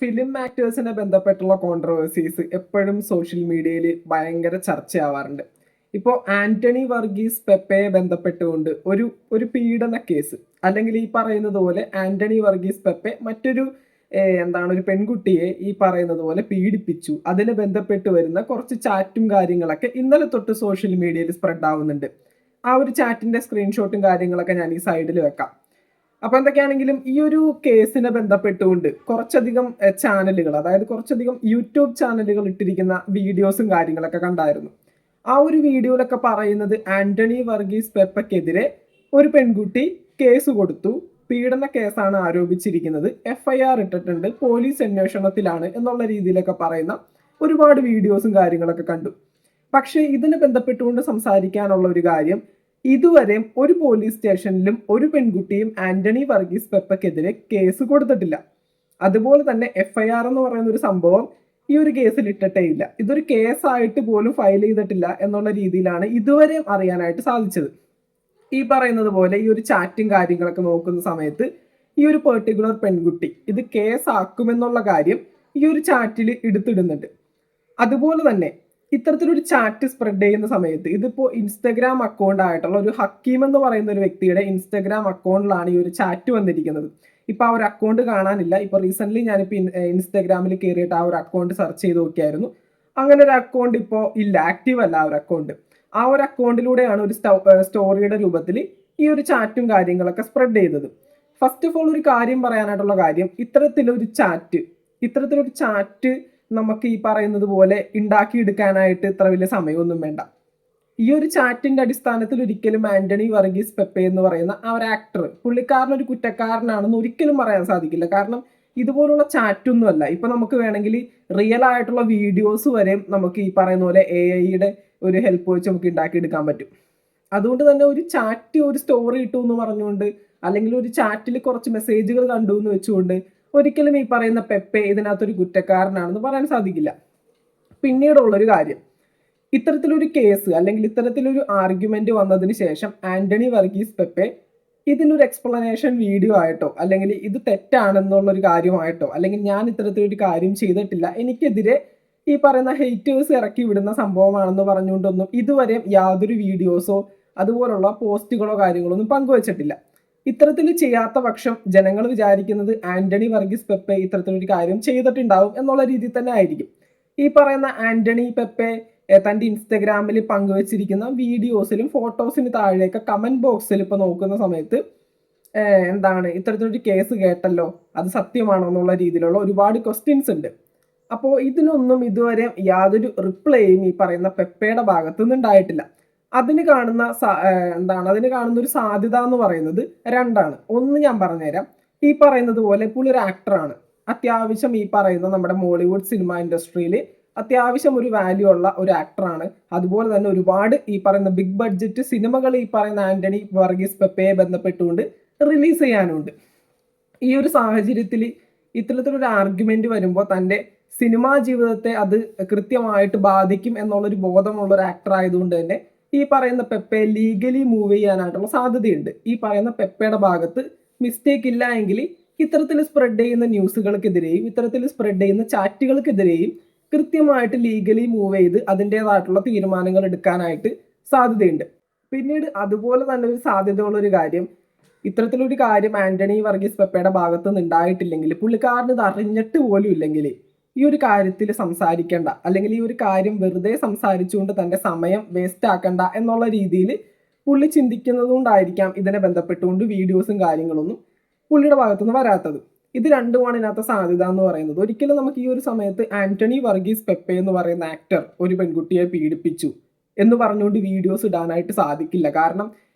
Film ആക്ടേഴ്സിനെ ബന്ധപ്പെട്ടുള്ള controversies എപ്പോഴും social മീഡിയയിൽ ഭയങ്കര ചർച്ചയാവാറുണ്ട്. ഇപ്പോൾ ആന്റണി വർഗീസ് പെപ്പയെ ബന്ധപ്പെട്ടുകൊണ്ട് ഒരു ഒരു പീഡന കേസ്, അല്ലെങ്കിൽ ഈ പറയുന്നത് പോലെ ആന്റണി വർഗീസ് പെപ്പെ മറ്റൊരു ഒരു പെൺകുട്ടിയെ ഈ പറയുന്നത് പോലെ പീഡിപ്പിച്ചു, അതിനെ ബന്ധപ്പെട്ട് വരുന്ന കുറച്ച് ചാറ്റും കാര്യങ്ങളൊക്കെ ഇന്നലെ തൊട്ട് സോഷ്യൽ മീഡിയയിൽ സ്പ്രെഡ് ആവുന്നുണ്ട്. ആ ഒരു ചാറ്റിന്റെ സ്ക്രീൻഷോട്ടും കാര്യങ്ങളൊക്കെ ഞാൻ ഈ സൈഡിൽ വെക്കാം. അപ്പൊ എന്തൊക്കെയാണെങ്കിലും ഈ ഒരു കേസിനെ ബന്ധപ്പെട്ടുകൊണ്ട് കുറച്ചധികം ചാനലുകൾ, അതായത് കുറച്ചധികം യൂട്യൂബ് ചാനലുകൾ ഇട്ടിരിക്കുന്ന വീഡിയോസും കാര്യങ്ങളൊക്കെ കണ്ടായിരുന്നു. ആ ഒരു വീഡിയോയിലൊക്കെ പറയുന്നത് ആന്റണി വർഗീസ് പെപ്പയ്ക്കെതിരെ ഒരു പെൺകുട്ടി കേസ് കൊടുത്തു, പീഡന കേസാണ് ആരോപിച്ചിരിക്കുന്നത്, FIR ഇട്ടിട്ടുണ്ട്, പോലീസ് അന്വേഷണത്തിലാണ് എന്നുള്ള രീതിയിലൊക്കെ പറയുന്ന ഒരുപാട് വീഡിയോസും കാര്യങ്ങളൊക്കെ കണ്ടു. പക്ഷേ ഇതിനെ ബന്ധപ്പെട്ടുകൊണ്ട് സംസാരിക്കാനുള്ള ഒരു കാര്യം, ഇതുവരെ ഒരു പോലീസ് സ്റ്റേഷനിലും ഒരു പെൺകുട്ടിയും ആന്റണി വർഗീസ് പെപ്പയ്ക്കെതിരെ കേസ് കൊടുത്തിട്ടില്ല. അതുപോലെ തന്നെ FIR എന്ന് പറയുന്ന ഒരു സംഭവം ഈ ഒരു കേസിൽ ഇട്ടിട്ടേ ഇല്ല. ഇതൊരു കേസായിട്ട് പോലും ഫയൽ ചെയ്തിട്ടില്ല എന്നുള്ള രീതിയിലാണ് ഇതുവരെ അറിയാനായിട്ട് സാധിച്ചത്. ഈ പറയുന്നത് പോലെ ഈ ഒരു ചാറ്റും കാര്യങ്ങളൊക്കെ നോക്കുന്ന സമയത്ത് ഈ ഒരു പെർട്ടിക്കുലർ പെൺകുട്ടി ഇത് കേസാക്കുമെന്നുള്ള കാര്യം ഈ ഒരു ചാറ്റിൽ എടുത്തിടുന്നുണ്ട്. അതുപോലെ തന്നെ ഇത്തരത്തിലൊരു ചാറ്റ് സ്പ്രെഡ് ചെയ്യുന്ന സമയത്ത് ഇതിപ്പോൾ ഇൻസ്റ്റഗ്രാം അക്കൗണ്ട് ആയിട്ടുള്ള ഒരു ഹക്കീം എന്ന് പറയുന്ന ഒരു വ്യക്തിയുടെ ഇൻസ്റ്റഗ്രാം അക്കൗണ്ടിലാണ് ഈ ഒരു ചാറ്റ് വന്നിരിക്കുന്നത്. ഇപ്പൊ ആ ഒരു അക്കൗണ്ട് കാണാനില്ല. ഇപ്പൊ റീസെന്റ് ഞാനിപ്പോൾ ഇൻസ്റ്റഗ്രാമിൽ കയറിയിട്ട് ആ ഒരു അക്കൗണ്ട് സെർച്ച് ചെയ്ത് നോക്കിയായിരുന്നു. അങ്ങനെ ഒരു അക്കൗണ്ട് ഇപ്പോൾ ഇല്ല, ആക്റ്റീവ് അല്ല ആ ഒരു അക്കൗണ്ട്. ആ ഒരു അക്കൗണ്ടിലൂടെയാണ് ഒരു സ്റ്റോറിയുടെ രൂപത്തിൽ ഈ ഒരു ചാറ്റും കാര്യങ്ങളൊക്കെ സ്പ്രെഡ് ചെയ്തത്. ഫസ്റ്റ് ഓഫ് ഓൾ ഒരു കാര്യം പറയാനായിട്ടുള്ള കാര്യം, ഇത്തരത്തിലൊരു ചാറ്റ് നമുക്ക് ഈ പറയുന്നത് പോലെ ഉണ്ടാക്കിയെടുക്കാനായിട്ട് ഇത്ര വലിയ സമയമൊന്നും വേണ്ട. ഈ ഒരു ചാറ്റിന്റെ അടിസ്ഥാനത്തിൽ ഒരിക്കലും ആന്റണി വർഗീസ് പെപ്പെ എന്ന് പറയുന്ന ആ ഒരു ആക്ടർ പുള്ളിക്കാരൻ ഒരു കുറ്റക്കാരനാണെന്ന് ഒരിക്കലും പറയാൻ സാധിക്കില്ല. കാരണം ഇതുപോലുള്ള ചാറ്റൊന്നും അല്ല. ഇപ്പൊ നമുക്ക് വേണമെങ്കിൽ റിയൽ ആയിട്ടുള്ള വീഡിയോസ് വരെ നമുക്ക് ഈ പറയുന്ന പോലെ AI ഒരു ഹെൽപ്പ് വെച്ച് നമുക്ക് ഉണ്ടാക്കിയെടുക്കാൻ പറ്റും. അതുകൊണ്ട് തന്നെ ഒരു ചാറ്റ് ഒരു സ്റ്റോറി ഇട്ടു എന്ന് പറഞ്ഞുകൊണ്ട്, അല്ലെങ്കിൽ ഒരു ചാറ്റിൽ കുറച്ച് മെസ്സേജുകൾ കണ്ടു എന്ന് വെച്ചുകൊണ്ട് ഒരിക്കലും ഈ പറയുന്ന പെപ്പെ ഇതിനകത്തൊരു കുറ്റക്കാരനാണെന്ന് പറയാൻ സാധിക്കില്ല. പിന്നീടുള്ളൊരു കാര്യം, ഇത്തരത്തിലൊരു കേസ് അല്ലെങ്കിൽ ഇത്തരത്തിലൊരു ആർഗ്യുമെന്റ് വന്നതിന് ശേഷം ആന്റണി വർഗീസ് പെപ്പെ ഇതിനൊരു എക്സ്പ്ലനേഷൻ വീഡിയോ ആയിട്ടോ, അല്ലെങ്കിൽ ഇത് തെറ്റാണെന്നുള്ളൊരു കാര്യമായിട്ടോ, അല്ലെങ്കിൽ ഞാൻ ഇത്തരത്തിലൊരു കാര്യം ചെയ്തിട്ടില്ല, എനിക്കെതിരെ ഈ പറയുന്ന ഹെയ്റ്റേഴ്സ് ഇറക്കി വിടുന്ന സംഭവമാണെന്ന് പറഞ്ഞുകൊണ്ടൊന്നും ഇതുവരെ യാതൊരു വീഡിയോസോ അതുപോലുള്ള പോസ്റ്റുകളോ കാര്യങ്ങളോ ഒന്നും പങ്കുവച്ചിട്ടില്ല. ഇത്തരത്തിൽ ചെയ്യാത്ത പക്ഷം ജനങ്ങൾ വിചാരിക്കുന്നത് ആന്റണി വർഗീസ് പെപ്പെ ഇത്തരത്തിലൊരു കാര്യം ചെയ്തിട്ടുണ്ടാവും എന്നുള്ള രീതിയിൽ തന്നെ ആയിരിക്കും. ഈ പറയുന്ന ആന്റണി പെപ്പെ തൻ്റെ ഇൻസ്റ്റഗ്രാമിൽ പങ്കുവച്ചിരിക്കുന്ന വീഡിയോസിലും ഫോട്ടോസിന് താഴെയൊക്കെ കമന്റ് ബോക്സിൽ ഇപ്പോൾ നോക്കുന്ന സമയത്ത് ഇത്തരത്തിലൊരു കേസ് കേട്ടല്ലോ, അത് സത്യമാണോ എന്നുള്ള രീതിയിലുള്ള ഒരുപാട് ക്വസ്റ്റ്യൻസ് ഉണ്ട്. അപ്പോൾ ഇതിനൊന്നും ഇതുവരെ യാതൊരു റിപ്ലൈയും ഈ പറയുന്ന പെപ്പയുടെ ഭാഗത്തു നിന്ന് ഉണ്ടായിട്ടില്ല. അതിന് കാണുന്ന ഒരു സാധ്യത എന്ന് പറയുന്നത് രണ്ടാണ്. ഒന്ന് ഞാൻ പറഞ്ഞുതരാം. ഈ പറയുന്നത് പോലെ പുള്ളി ഒരു ആക്ടറാണ്, അത്യാവശ്യം ഈ പറയുന്ന നമ്മുടെ മോളിവുഡ് സിനിമ ഇൻഡസ്ട്രിയിൽ അത്യാവശ്യം ഒരു വാല്യൂ ഉള്ള ഒരു ആക്ടറാണ്. അതുപോലെ തന്നെ ഒരുപാട് ഈ പറയുന്ന ബിഗ് ബഡ്ജറ്റ് സിനിമകൾ ഈ പറയുന്ന ആന്റണി വർഗീസ് പെപ്പയെ ബന്ധപ്പെട്ടുകൊണ്ട് റിലീസ് ചെയ്യാനുണ്ട്. ഈ ഒരു സാഹചര്യത്തിൽ ഇത്തരത്തിലൊരു ആർഗ്യുമെന്റ് വരുമ്പോൾ തൻ്റെ സിനിമാ ജീവിതത്തെ അത് കൃത്യമായിട്ട് ബാധിക്കും എന്നുള്ളൊരു ബോധമുള്ള ഒരു ആക്ടർ ആയതുകൊണ്ട് തന്നെ ഈ പറയുന്ന പെപ്പെ ലീഗലി മൂവ് ചെയ്യാനായിട്ടുള്ള സാധ്യതയുണ്ട്. ഈ പറയുന്ന പെപ്പയുടെ ഭാഗത്ത് മിസ്റ്റേക്ക് ഇല്ല എങ്കിൽ ഇത്തരത്തിൽ സ്പ്രെഡ് ചെയ്യുന്ന ന്യൂസുകൾക്കെതിരെയും ഇത്തരത്തിൽ സ്പ്രെഡ് ചെയ്യുന്ന ചാറ്റുകൾക്കെതിരെയും കൃത്യമായിട്ട് ലീഗലി മൂവ് ചെയ്ത് അതിൻ്റെതായിട്ടുള്ള തീരുമാനങ്ങൾ എടുക്കാനായിട്ട് സാധ്യതയുണ്ട്. പിന്നീട് അതുപോലെ തന്നെ ഒരു സാധ്യതയുള്ള ഒരു കാര്യം, ഇത്തരത്തിലൊരു കാര്യം ആന്റണി വർഗീസ് പെപ്പയുടെ ഭാഗത്ത് നിന്ന് ഉണ്ടായിട്ടില്ലെങ്കിൽ, പുള്ളിക്കാരന് ഇത് അറിഞ്ഞിട്ട് പോലും ഇല്ലെങ്കിൽ ഈ ഒരു കാര്യത്തിൽ സംസാരിക്കേണ്ട, അല്ലെങ്കിൽ ഈ ഒരു കാര്യം വെറുതെ സംസാരിച്ചുകൊണ്ട് തൻ്റെ സമയം വേസ്റ്റ് ആക്കണ്ട എന്നുള്ള രീതിയിൽ പുള്ളി ചിന്തിക്കുന്നത് കൊണ്ടായിരിക്കാം ഇതിനെ ബന്ധപ്പെട്ടുകൊണ്ട് വീഡിയോസും കാര്യങ്ങളൊന്നും പുള്ളിയുടെ ഭാഗത്തുനിന്ന് വരാത്തത്. ഇത് രണ്ടുമാണ് ഇതിനകത്ത് സാധ്യത എന്ന് പറയുന്നത്. ഒരിക്കലും നമുക്ക് ഈ ഒരു സമയത്ത് ആന്റണി വർഗീസ് പെപ്പെ എന്ന് പറയുന്ന ആക്ടർ ഒരു പെൺകുട്ടിയെ പീഡിപ്പിച്ചു എന്ന് പറഞ്ഞുകൊണ്ട് വീഡിയോസ് ഇടാനായിട്ട് സാധിക്കില്ല. കാരണം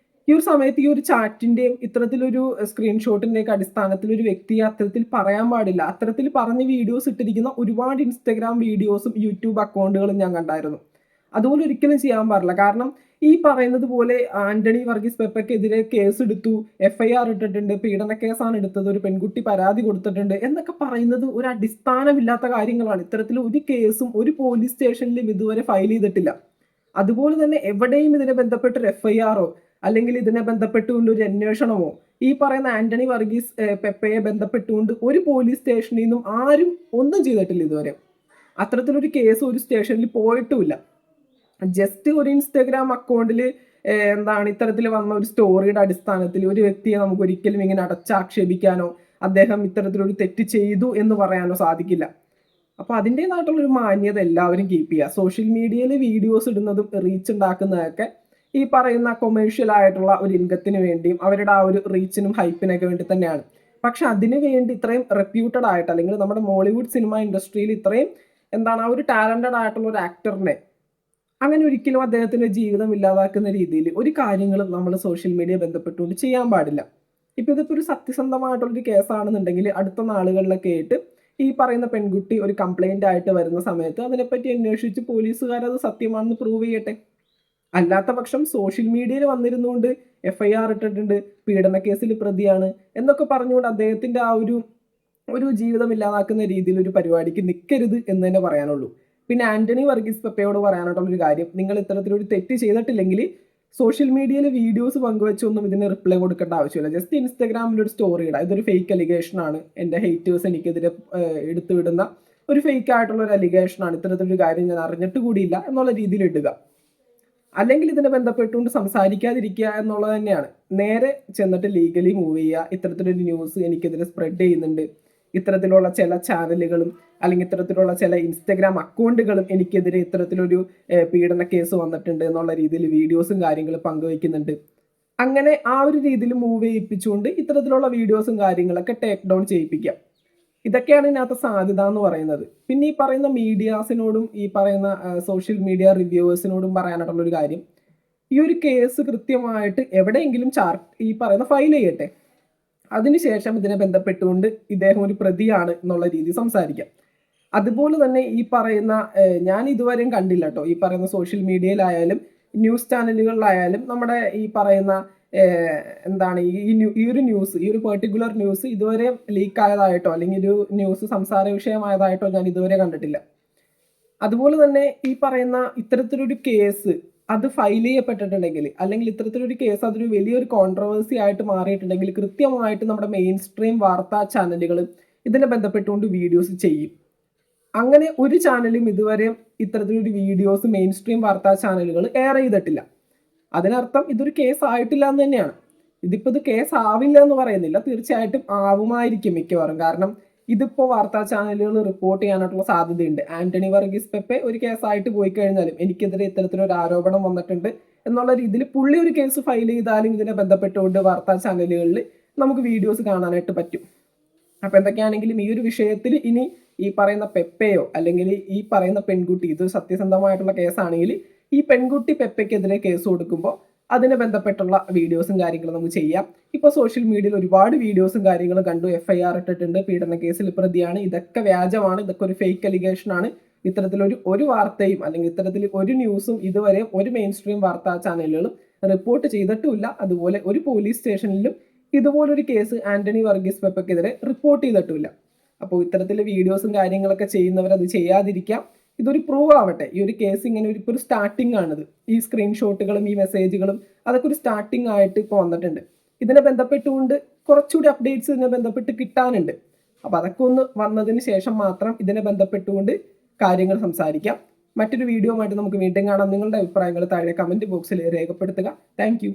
ഈ ഒരു സമയത്ത് ഈ ഒരു ചാറ്റിന്റെയും ഇത്തരത്തിലൊരു സ്ക്രീൻഷോട്ടിന്റെയൊക്കെ അടിസ്ഥാനത്തിൽ ഒരു വ്യക്തിയെ അത്തരത്തിൽ പറയാൻ പാടില്ല. അത്തരത്തിൽ പറഞ്ഞ് വീഡിയോസ് ഇട്ടിരിക്കുന്ന ഒരുപാട് ഇൻസ്റ്റഗ്രാം വീഡിയോസും യൂട്യൂബ് അക്കൗണ്ടുകളും ഞാൻ കണ്ടായിരുന്നു. അതുപോലെ ഒരിക്കലും ചെയ്യാൻ പാടില്ല. കാരണം ഈ പറയുന്നത് പോലെ ആന്റണി വർഗീസ് പെപ്പയ്ക്കെതിരെ കേസ് എടുത്തു, FIR ഇട്ടിട്ടുണ്ട്, പീഡന കേസാണ് എടുത്തത്, ഒരു പെൺകുട്ടി പരാതി കൊടുത്തിട്ടുണ്ട് എന്നൊക്കെ പറയുന്നത് ഒരു അടിസ്ഥാനമില്ലാത്ത കാര്യങ്ങളാണ്. ഇത്തരത്തിൽ ഒരു കേസും ഒരു പോലീസ് സ്റ്റേഷനിലും ഇതുവരെ ഫയൽ ചെയ്തിട്ടില്ല. അതുപോലെ തന്നെ എവിടെയും ഇതിനെ ബന്ധപ്പെട്ടൊരു FIR അല്ലെങ്കിൽ ഇതിനെ ബന്ധപ്പെട്ടുകൊണ്ട് ഒരു അന്വേഷണമോ ഈ പറയുന്ന ആന്റണി വർഗീസ് പെപ്പയെ ബന്ധപ്പെട്ടുകൊണ്ട് ഒരു പോലീസ് സ്റ്റേഷനിൽ നിന്നും ആരും ഒന്നും ചെയ്തിട്ടില്ല ഇതുവരെ. അത്തരത്തിലൊരു കേസ് ഒരു സ്റ്റേഷനിൽ പോയിട്ടുമില്ല. ജസ്റ്റ് ഒരു ഇൻസ്റ്റാഗ്രാം അക്കൗണ്ടിൽ എന്താണ് ഇത്തരത്തിൽ വന്ന ഒരു സ്റ്റോറിയുടെ അടിസ്ഥാനത്തിൽ ഒരു വ്യക്തിയെ നമുക്ക് ഒരിക്കലും ഇങ്ങനെ അടച്ചാക്ഷേപിക്കാനോ അദ്ദേഹം ഇത്തരത്തിലൊരു തെറ്റ് ചെയ്തു എന്ന് പറയാനോ സാധിക്കില്ല. അപ്പോൾ അതിൻ്റെതായിട്ടുള്ളൊരു മാന്യത എല്ലാവരും കീപ്പ് ചെയ്യുക. സോഷ്യൽ മീഡിയയിൽ വീഡിയോസ് ഇടുന്നതും റീച്ച് ഉണ്ടാക്കുന്നതൊക്കെ ഈ പറയുന്ന കൊമേഴ്ഷ്യൽ ആയിട്ടുള്ള ഒരു ഇൻകത്തിന് വേണ്ടിയും അവരുടെ ആ ഒരു റീച്ചിനും ഹൈപ്പിനൊക്കെ വേണ്ടി തന്നെയാണ്. പക്ഷെ അതിനു വേണ്ടി ഇത്രയും റെപ്യൂട്ടഡ് ആയിട്ട് അല്ലെങ്കിൽ നമ്മുടെ മോളിവുഡ് സിനിമ ഇൻഡസ്ട്രിയിൽ ഇത്രയും എന്താണ് ആ ഒരു ടാലന്റഡ് ആയിട്ടുള്ള ഒരു ആക്ടറിനെ അങ്ങനെ ഒരിക്കലും അദ്ദേഹത്തിന്റെ ജീവിതം ഇല്ലാതാക്കുന്ന രീതിയിൽ ഒരു കാര്യങ്ങളും നമ്മൾ സോഷ്യൽ മീഡിയ ബന്ധപ്പെട്ടുകൊണ്ട് ചെയ്യാൻ പാടില്ല. ഇപ്പൊ ഇതിപ്പോ ഒരു സത്യസന്ധമായിട്ടുള്ളൊരു കേസാണെന്നുണ്ടെങ്കിൽ അടുത്ത നാളുകളിലൊക്കെ ആയിട്ട് ഈ പറയുന്ന പെൺകുട്ടി ഒരു കംപ്ലൈന്റ് ആയിട്ട് വരുന്ന സമയത്ത് അതിനെപ്പറ്റി അന്വേഷിച്ച് പോലീസുകാർ അത് സത്യമാണെന്ന് പ്രൂവ് ചെയ്യട്ടെ. അല്ലാത്ത പക്ഷം സോഷ്യൽ മീഡിയയിൽ വന്നിരുന്നുകൊണ്ട് FIR ഇട്ടിട്ടുണ്ട്, പീഡന കേസിൽ പ്രതിയാണ് എന്നൊക്കെ പറഞ്ഞുകൊണ്ട് അദ്ദേഹത്തിന്റെ ആ ഒരു ജീവിതം ഇല്ലാതാക്കുന്ന രീതിയിൽ ഒരു പരിപാടിക്ക് നിൽക്കരുത് എന്ന് തന്നെ പറയാനുള്ളൂ. പിന്നെ ആന്റണി വർഗീസ് പെപ്പയോട് പറയാനായിട്ടുള്ളൊരു കാര്യം, നിങ്ങൾ ഇത്തരത്തിലൊരു തെറ്റ് ചെയ്തിട്ടില്ലെങ്കിൽ സോഷ്യൽ മീഡിയയിൽ വീഡിയോസ് പങ്കുവെച്ചൊന്നും ഇതിന് റിപ്ലൈ കൊടുക്കേണ്ട ആവശ്യമില്ല. ജസ്റ്റ് ഇൻസ്റ്റാഗ്രാമിൽ ഒരു സ്റ്റോറി ഇടുക, ഇതൊരു ഫേക്ക് അലിഗേഷൻ ആണ്, എൻ്റെ ഹേറ്റേഴ്സ് എനിക്കെതിരെ എടുത്തു വിടുന്ന ഒരു ഫേക്ക് ആയിട്ടുള്ള ഒരു അലിഗേഷൻ ആണ്, ഇത്തരത്തിലൊരു കാര്യം ഞാൻ അറിഞ്ഞിട്ട് കൂടിയില്ല എന്നുള്ള രീതിയിൽ ഇടുക. അല്ലെങ്കിൽ ഇതിനെ ബന്ധപ്പെട്ടുകൊണ്ട് സംസാരിക്കാതിരിക്കുക എന്നുള്ളത് തന്നെയാണ്. നേരെ ചെന്നിട്ട് ലീഗലി മൂവ് ചെയ്യുക. ഇത്തരത്തിലൊരു ന്യൂസ് എനിക്കെതിരെ സ്പ്രെഡ് ചെയ്യുന്നുണ്ട്, ഇത്തരത്തിലുള്ള ചില ചാനലുകളും അല്ലെങ്കിൽ ഇത്തരത്തിലുള്ള ചില ഇൻസ്റ്റഗ്രാം അക്കൗണ്ടുകളും എനിക്കെതിരെ ഇത്തരത്തിലൊരു പീഡന കേസ് വന്നിട്ടുണ്ട് എന്നുള്ള രീതിയിൽ വീഡിയോസും കാര്യങ്ങളും പങ്കുവയ്ക്കുന്നുണ്ട്. അങ്ങനെ ആ ഒരു രീതിയിൽ മൂവ് ചെയ്യിപ്പിച്ചുകൊണ്ട് ഇത്തരത്തിലുള്ള വീഡിയോസും കാര്യങ്ങളൊക്കെ ടേക്ക് ഡൗൺ ചെയ്യിപ്പിക്കാം. ഇതൊക്കെയാണ് ഇതിനകത്ത് സാധ്യത എന്ന് പറയുന്നത്. പിന്നെ ഈ പറയുന്ന മീഡിയാസിനോടും ഈ പറയുന്ന സോഷ്യൽ മീഡിയ റിവ്യൂവേഴ്സിനോടും പറയാനായിട്ടുള്ളൊരു കാര്യം, ഈ ഒരു കേസ് കൃത്യമായിട്ട് എവിടെയെങ്കിലും ഈ പറയുന്ന ഫയൽ ചെയ്യട്ടെ. അതിനുശേഷം ഇതിനെ ബന്ധപ്പെട്ടുകൊണ്ട് ഇദ്ദേഹം ഒരു പ്രതിയാണ് എന്നുള്ള രീതി സംസാരിക്കാം. അതുപോലെ തന്നെ ഈ പറയുന്ന ഞാൻ ഇതുവരെയും കണ്ടില്ല കേട്ടോ, ഈ പറയുന്ന സോഷ്യൽ മീഡിയയിലായാലും ന്യൂസ് ചാനലുകളിലായാലും നമ്മുടെ ഈ പറയുന്ന എന്താണ് ഈ ഒരു ന്യൂസ്, ഈ ഒരു പെർട്ടിക്കുലർ ന്യൂസ് ഇതുവരെ ലീക്ക് ആയതായിട്ടോ അല്ലെങ്കിൽ ഒരു ന്യൂസ് സംസാര വിഷയമായതായിട്ടോ ഞാൻ ഇതുവരെ കണ്ടിട്ടില്ല. അതുപോലെ തന്നെ ഈ പറയുന്ന ഇത്തരത്തിലൊരു കേസ് അത് ഫയൽ ചെയ്യപ്പെട്ടിട്ടുണ്ടെങ്കിൽ അല്ലെങ്കിൽ ഇത്തരത്തിലൊരു കേസ് അതൊരു വലിയൊരു കോൺട്രവേഴ്സി ആയിട്ട് മാറിയിട്ടുണ്ടെങ്കിൽ കൃത്യമായിട്ട് നമ്മുടെ മെയിൻ സ്ട്രീം വാർത്താ ചാനലുകൾ ഇതിനെ ബന്ധപ്പെട്ടുകൊണ്ട് വീഡിയോസ് ചെയ്യും. അങ്ങനെ ഒരു ചാനലും ഇതുവരെ ഇത്തരത്തിലൊരു വീഡിയോസ് മെയിൻ സ്ട്രീം വാർത്താ ചാനലുകൾ എയർ ചെയ്തിട്ടില്ല. അതിനർത്ഥം ഇതൊരു കേസ് ആയിട്ടില്ല എന്ന് തന്നെയാണ്. ഇതിപ്പോൾ ഇത് കേസ് ആവില്ല എന്ന് പറയുന്നില്ല, തീർച്ചയായിട്ടും ആവുമായിരിക്കും മിക്കവാറും. കാരണം ഇതിപ്പോൾ വാർത്താ ചാനലുകൾ റിപ്പോർട്ട് ചെയ്യാനായിട്ടുള്ള സാധ്യതയുണ്ട്. ആന്റണി വർഗീസ് പെപ്പെ ഒരു കേസായിട്ട് പോയി കഴിഞ്ഞാലും എനിക്കെതിരെ ഇത്തരത്തിലൊരു ആരോപണം വന്നിട്ടുണ്ട് എന്നുള്ള രീതിയിൽ പുള്ളി ഒരു കേസ് ഫയൽ ചെയ്താലും ഇതിനെ ബന്ധപ്പെട്ടുകൊണ്ട് വാർത്താ ചാനലുകളിൽ നമുക്ക് വീഡിയോസ് കാണാനായിട്ട് പറ്റും. അപ്പം എന്തൊക്കെയാണെങ്കിലും ഈ ഒരു വിഷയത്തിൽ ഇനി ഈ പറയുന്ന പെപ്പയോ അല്ലെങ്കിൽ ഈ പറയുന്ന പെൺകുട്ടി, ഇത് സത്യസന്ധമായിട്ടുള്ള കേസാണെങ്കിൽ ഈ പെൺകുട്ടി പെപ്പയ്ക്കെതിരെ കേസ് കൊടുക്കുമ്പോൾ അതിനെ ബന്ധപ്പെട്ടുള്ള വീഡിയോസും കാര്യങ്ങളും നമുക്ക് ചെയ്യാം. ഇപ്പോൾ സോഷ്യൽ മീഡിയയിൽ ഒരുപാട് വീഡിയോസും കാര്യങ്ങളും കണ്ടു, FIR ഇട്ടിട്ടുണ്ട്, പീഡന കേസിൽ പ്രതിയാണ്, ഇതൊക്കെ വ്യാജമാണ്, ഇതൊക്കെ ഒരു ഫേക്ക് അലിഗേഷൻ ആണ്. ഇത്തരത്തിലൊരു വാർത്തയും അല്ലെങ്കിൽ ഇത്തരത്തിൽ ഒരു ന്യൂസും ഇതുവരെ ഒരു മെയിൻ സ്ട്രീം വാർത്താ ചാനലുകളും റിപ്പോർട്ട് ചെയ്തിട്ടുമില്ല. അതുപോലെ ഒരു പോലീസ് സ്റ്റേഷനിലും ഇതുപോലൊരു കേസ് ആന്റണി വർഗീസ് പെപ്പയ്ക്കെതിരെ റിപ്പോർട്ട് ചെയ്തിട്ടുമില്ല. അപ്പോൾ ഇത്തരത്തിൽ വീഡിയോസും കാര്യങ്ങളൊക്കെ ചെയ്യുന്നവർ അത് ചെയ്യാതിരിക്കാം. ഇതൊരു പ്രൂവ് ആവട്ടെ. ഈ ഒരു കേസ് ഇങ്ങനെ ഒരു സ്റ്റാർട്ടിംഗ് ആണിത്. ഈ സ്ക്രീൻഷോട്ടുകളും ഈ മെസ്സേജുകളും അതൊക്കെ ഒരു സ്റ്റാർട്ടിംഗ് ആയിട്ട് ഇപ്പോൾ വന്നിട്ടുണ്ട്. ഇതിനെ ബന്ധപ്പെട്ടുകൊണ്ട് കുറച്ചുകൂടി അപ്ഡേറ്റ്സ് ഇതിനെ ബന്ധപ്പെട്ട് കിട്ടാനുണ്ട്. അപ്പോൾ അതൊക്കെ ഒന്ന് വന്നതിന് ശേഷം മാത്രം ഇതിനെ ബന്ധപ്പെട്ടുകൊണ്ട് കാര്യങ്ങൾ സംസാരിക്കാം. മറ്റൊരു വീഡിയോ ആയിട്ട് നമുക്ക് വീണ്ടും കാണാം. നിങ്ങളുടെ അഭിപ്രായങ്ങൾ താഴെ കമൻറ്റ് ബോക്സിൽ രേഖപ്പെടുത്തുക. താങ്ക്